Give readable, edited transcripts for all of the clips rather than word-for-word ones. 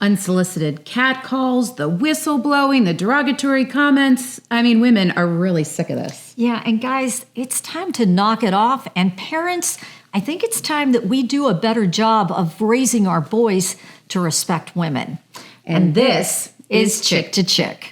Unsolicited catcalls, the whistleblowing, the derogatory comments. I mean, women are really sick of this. Yeah, and guys, it's time to knock it off. And parents, I think it's time that we do a better job of raising our boys to respect women. And this is Chick2Chick.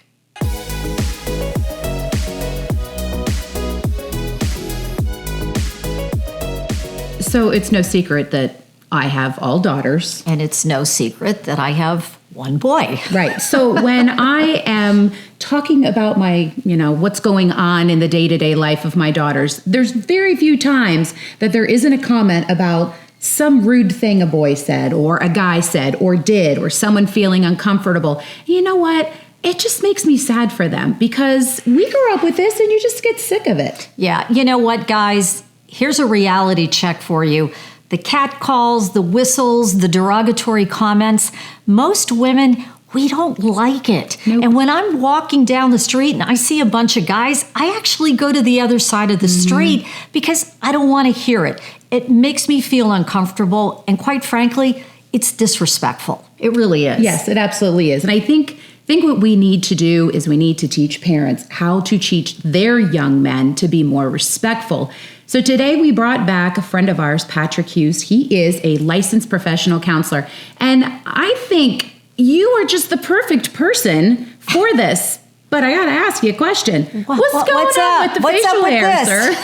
So it's no secret that I have all daughters. And it's no secret that I have one boy. Right. So when I am talking about my, what's going on in the day-to-day life of my daughters, there's very few times that there isn't a comment about some rude thing a boy said or a guy said or did or someone feeling uncomfortable. You know what? It just makes me sad for them because we grew up with this and you just get sick of it. Yeah. You know what, guys? Here's a reality check for you. The catcalls, the whistles, the derogatory comments, most women, we don't like it. Nope. And when I'm walking down the street and I see a bunch of guys, I actually go to the other side of the street because I don't want to hear it. It makes me feel uncomfortable. And quite frankly, it's disrespectful. It really is. Yes, it absolutely is. And I think what we need to do is we need to teach parents how to teach their young men to be more respectful. So today we brought back a friend of ours, Patrick Hughes. He is a licensed professional counselor. And I think you are just the perfect person for this. But I got to ask you a question. What's going on with the facial hair, sir?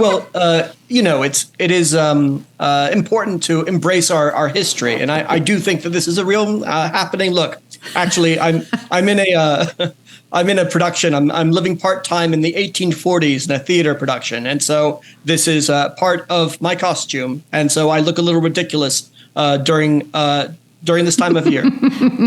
Well, it is important to embrace our history, and I do think that this is a real happening. Look, actually, I'm in a production. I'm living part time in the 1840s in a theater production, and so this is part of my costume, and so I look a little ridiculous during this time of year.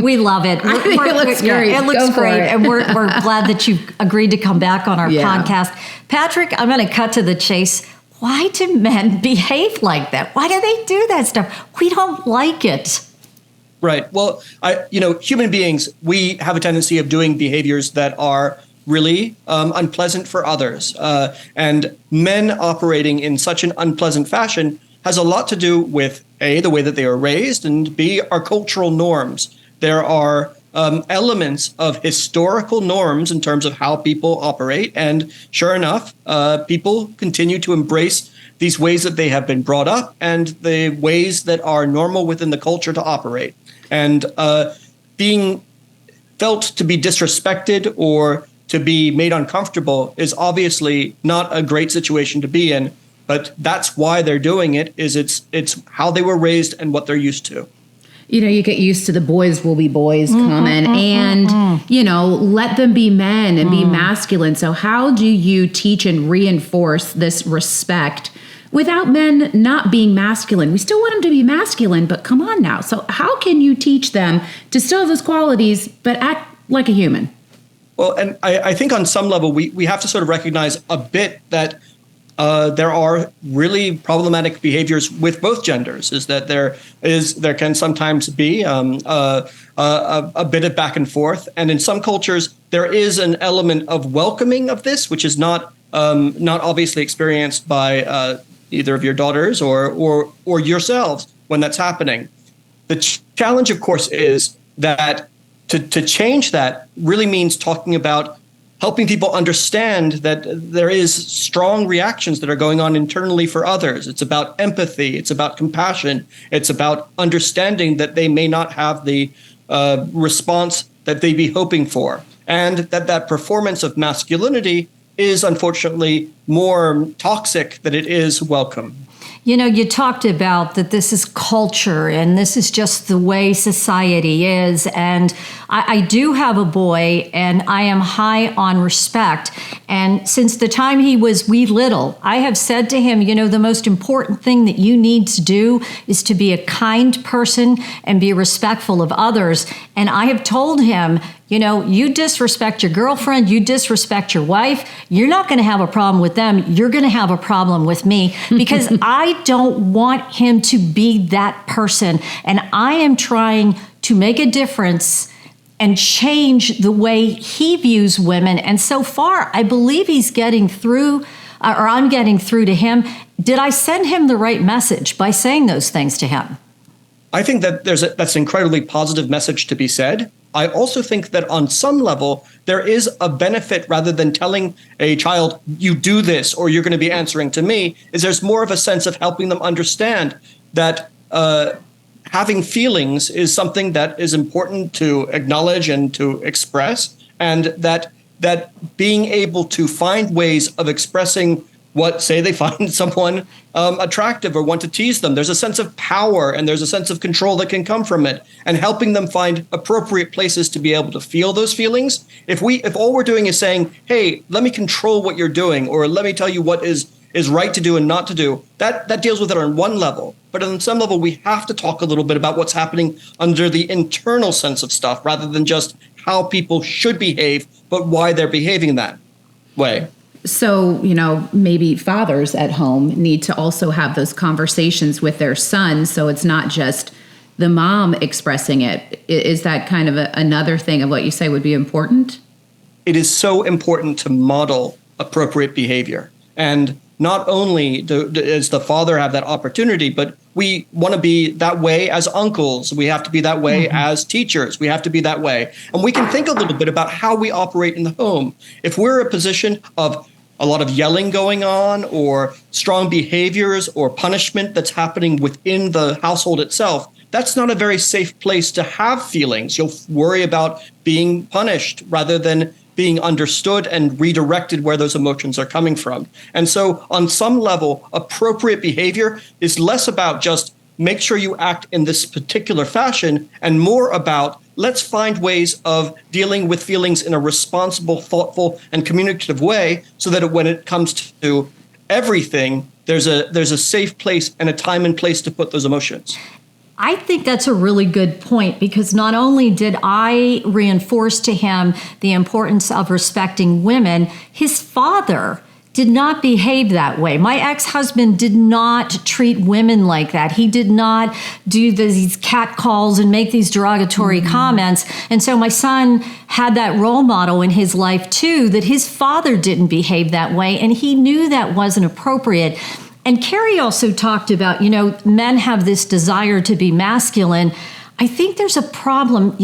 We love it. It looks great. It looks great. And we're glad that you've agreed to come back on our podcast. Patrick, I'm going to cut to the chase. Why do men behave like that? Why do they do that stuff? We don't like it. Right. Well, human beings, we have a tendency of doing behaviors that are really unpleasant for others. And men operating in such an unpleasant fashion has a lot to do with A, the way that they are raised, and B, our cultural norms. There are elements of historical norms in terms of how people operate. And sure enough, people continue to embrace these ways that they have been brought up and the ways that are normal within the culture to operate. And being felt to be disrespected or to be made uncomfortable is obviously not a great situation to be in. But that's why they're doing it, is it's how they were raised and what they're used to. You get used to the boys will be boys comment and, let them be men and be masculine. So how do you teach and reinforce this respect without men not being masculine? We still want them to be masculine, but come on now. So how can you teach them to still have those qualities, but act like a human? Well, and I think on some level, we have to sort of recognize a bit that there are really problematic behaviors with both genders. Is that there can sometimes be a bit of back and forth, and in some cultures there is an element of welcoming of this, which is not obviously experienced by either of your daughters or yourselves when that's happening. The challenge, of course, is that to change that really means talking about helping people understand that there is strong reactions that are going on internally for others. It's about empathy. It's about compassion. It's about understanding that they may not have the response that they'd be hoping for. And that performance of masculinity is unfortunately more toxic than it is welcome. You talked about that this is culture and this is just the way society is. And I do have a boy and I am high on respect. And since the time he was wee little, I have said to him, the most important thing that you need to do is to be a kind person and be respectful of others. And I have told him, you disrespect your girlfriend, you disrespect your wife, you're not going to have a problem with them. You're going to have a problem with me because I don't want him to be that person. And I am trying to make a difference and change the way he views women. And so far, I believe he's getting through, or I'm getting through to him. Did I send him the right message by saying those things to him? I think that that's an incredibly positive message to be said. I also think that on some level, there is a benefit rather than telling a child, you do this or you're going to be answering to me, is there's more of a sense of helping them understand that having feelings is something that is important to acknowledge and to express, and that being able to find ways of expressing what, say they find someone attractive or want to tease them. There's a sense of power and there's a sense of control that can come from it, and helping them find appropriate places to be able to feel those feelings. If all we're doing is saying, hey, let me control what you're doing, or let me tell you what is right to do and not to do, that deals with it on one level. But on some level, we have to talk a little bit about what's happening under the internal sense of stuff, rather than just how people should behave, but why they're behaving that way. So, maybe fathers at home need to also have those conversations with their sons, so it's not just the mom expressing it. Is that kind of another thing of what you say would be important? It is so important to model appropriate behavior. And not only does the father have that opportunity, but we want to be that way as uncles. We have to be that way as teachers. We have to be that way. And we can think a little bit about how we operate in the home. If we're in a position of a lot of yelling going on, or strong behaviors or punishment that's happening within the household itself, that's not a very safe place to have feelings. You'll worry about being punished rather than being understood and redirected where those emotions are coming from. And so on some level, appropriate behavior is less about just make sure you act in this particular fashion, and more about let's find ways of dealing with feelings in a responsible, thoughtful, and communicative way, so that when it comes to everything, there's a safe place and a time and place to put those emotions. I think that's a really good point, because not only did I reinforce to him the importance of respecting women, his father did not behave that way. My ex-husband did not treat women like that. He did not do these catcalls and make these derogatory comments. And so my son had that role model in his life too, that his father didn't behave that way, and he knew that wasn't appropriate. And Carrie also talked about, men have this desire to be masculine. I think there's a problem,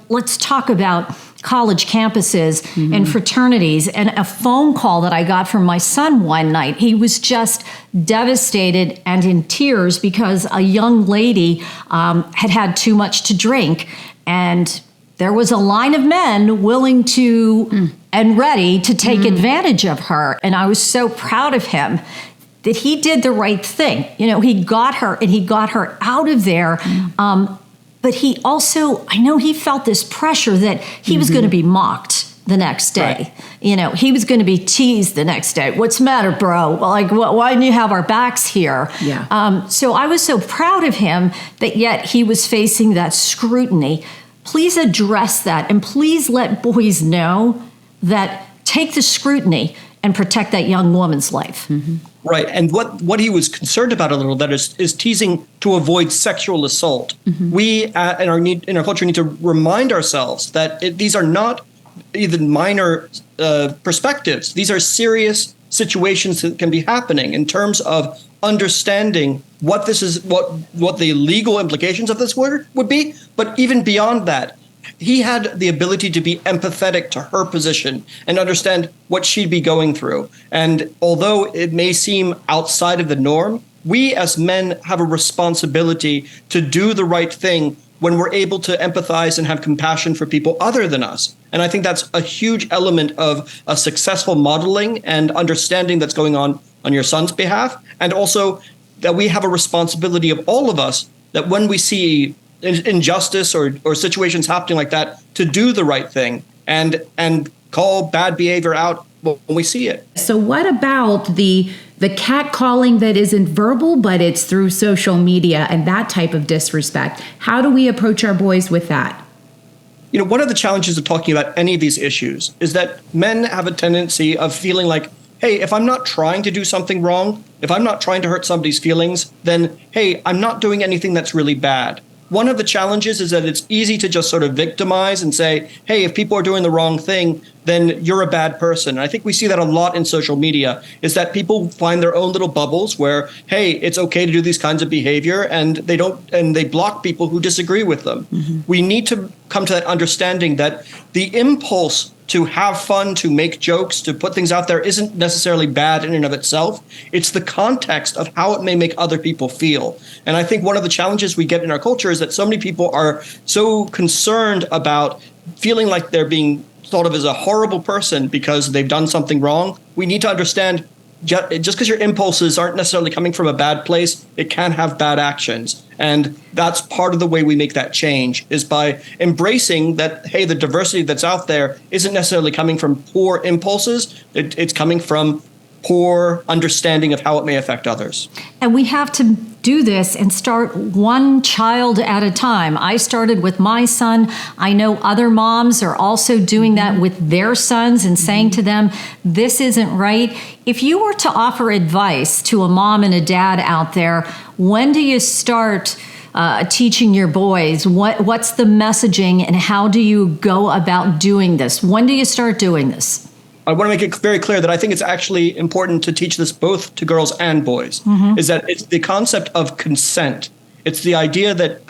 let's talk about college campuses and fraternities, and a phone call that I got from my son one night. He was just devastated and in tears because a young lady had too much to drink, and there was a line of men willing to and ready to take advantage of her. And I was so proud of him that he did the right thing. He got her, and he got her out of there. But he also, I know he felt this pressure that he was going to be mocked the next day. Right. He was going to be teased the next day. What's the matter, bro? Like, why didn't you have our backs here? Yeah. So I was so proud of him that yet he was facing that scrutiny. Please address that, and please let boys know that take the scrutiny and protect that young woman's life. Right. And what he was concerned about a little bit is teasing to avoid sexual assault. We in our culture need to remind ourselves that these are not even minor perspectives. These are serious situations that can be happening in terms of understanding what this is, what the legal implications of this would be. But even beyond that, he had the ability to be empathetic to her position and understand what she'd be going through. And although it may seem outside of the norm, we as men have a responsibility to do the right thing when we're able to empathize and have compassion for people other than us. And I think that's a huge element of a successful modeling and understanding that's going on your son's behalf. And also that we have a responsibility of all of us, that when we see injustice or situations happening like that, to do the right thing and call bad behavior out when we see it. So what about the catcalling that isn't verbal, but it's through social media and that type of disrespect? How do we approach our boys with that? One of the challenges of talking about any of these issues is that men have a tendency of feeling like, hey, if I'm not trying to do something wrong, if I'm not trying to hurt somebody's feelings, then, hey, I'm not doing anything that's really bad. one of the challenges is that it's easy to just sort of victimize and say, hey, if people are doing the wrong thing, then you're a bad person. And I think we see that a lot in social media, is that people find their own little bubbles where, hey, it's okay to do these kinds of behavior, and they block people who disagree with them. Mm-hmm. We need to come to that understanding that the impulse to have fun, to make jokes, to put things out there isn't necessarily bad in and of itself. It's the context of how it may make other people feel. And I think one of the challenges we get in our culture is that so many people are so concerned about feeling like they're being thought of as a horrible person because they've done something wrong. We need to understand just because your impulses aren't necessarily coming from a bad place, it can have bad actions. And that's part of the way we make that change, is by embracing that, hey, the diversity that's out there isn't necessarily coming from poor impulses. It's coming from poor understanding of how it may affect others. And we have to do this and start one child at a time. I started with my son. I know other moms are also doing that with their sons and saying to them, this isn't right. If you were to offer advice to a mom and a dad out there, when do you start teaching your boys? What's the messaging, and how do you go about doing this? When do you start doing this? I want to make it very clear that I think it's actually important to teach this both to girls and boys, is that it's the concept of consent. It's the idea that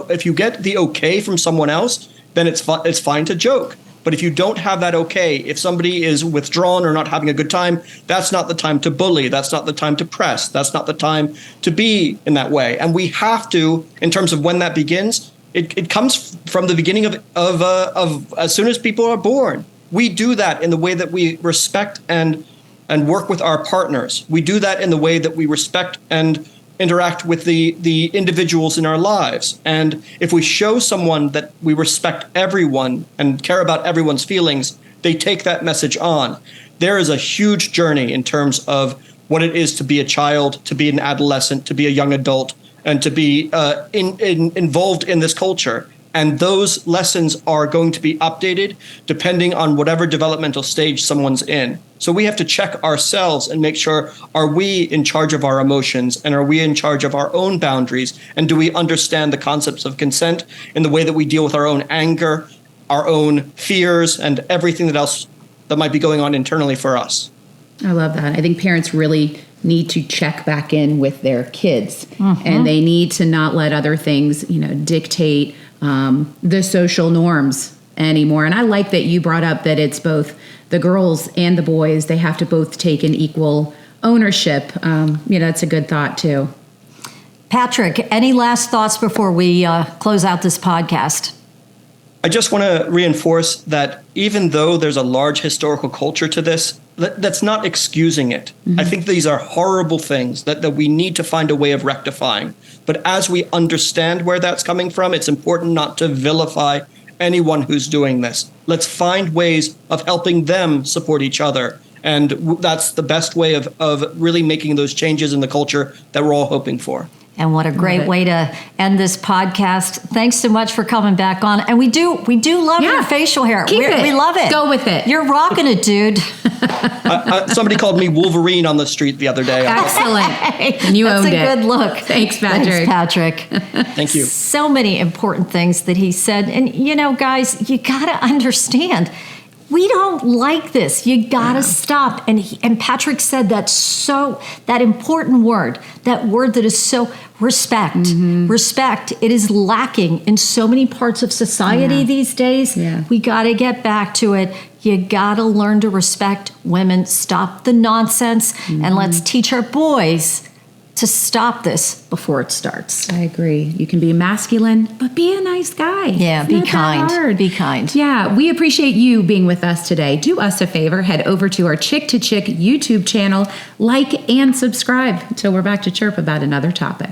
if you get the okay from someone else, then it's fine to joke. But if you don't have that okay, if somebody is withdrawn or not having a good time, that's not the time to bully. That's not the time to press. That's not the time to be in that way. And we have to, in terms of when that begins, it comes from the beginning of as soon as people are born. We do that in the way that we respect and work with our partners. We do that in the way that we respect and interact with the individuals in our lives. And if we show someone that we respect everyone and care about everyone's feelings, they take that message on. There is a huge journey in terms of what it is to be a child, to be an adolescent, to be a young adult, and to be involved in this culture. And those lessons are going to be updated depending on whatever developmental stage someone's in. So we have to check ourselves and make sure, are we in charge of our emotions, and are we in charge of our own boundaries? And do we understand the concepts of consent in the way that we deal with our own anger, our own fears, and everything that else that might be going on internally for us? I love that. I think parents really need to check back in with their kids, and they need to not let other things, dictate the social norms anymore. And I like that you brought up that it's both the girls and the boys. They have to both take an equal ownership. That's a good thought too. Patrick, any last thoughts before we close out this podcast? I just want to reinforce that even though there's a large historical culture to this, that's not excusing it. I think these are horrible things that we need to find a way of rectifying. But as we understand where that's coming from, it's important not to vilify anyone who's doing this. Let's find ways of helping them support each other. And that's the best way of really making those changes in the culture that we're all hoping for. And what a great way to end this podcast. Thanks so much for coming back on. And we do love your facial hair. We love it. Go with it. You're rocking it, dude. Somebody called me Wolverine on the street the other day. Excellent. And you owned it. That's a good look. Thanks, Patrick. Thanks, Patrick. Thank you. So many important things that he said. And, guys, you got to understand, we don't like this. You got to stop. And Patrick said that important word, that word that is so respect. Respect. It is lacking in so many parts of society these days. Yeah. We got to get back to it. You got to learn to respect women. Stop the nonsense. And let's teach our boys to stop this before it starts. I agree. You can be masculine, but be a nice guy. Yeah, be kind. Be kind. Yeah, we appreciate you being with us today. Do us a favor, head over to our Chick2Chick YouTube channel, like and subscribe until we're back to chirp about another topic.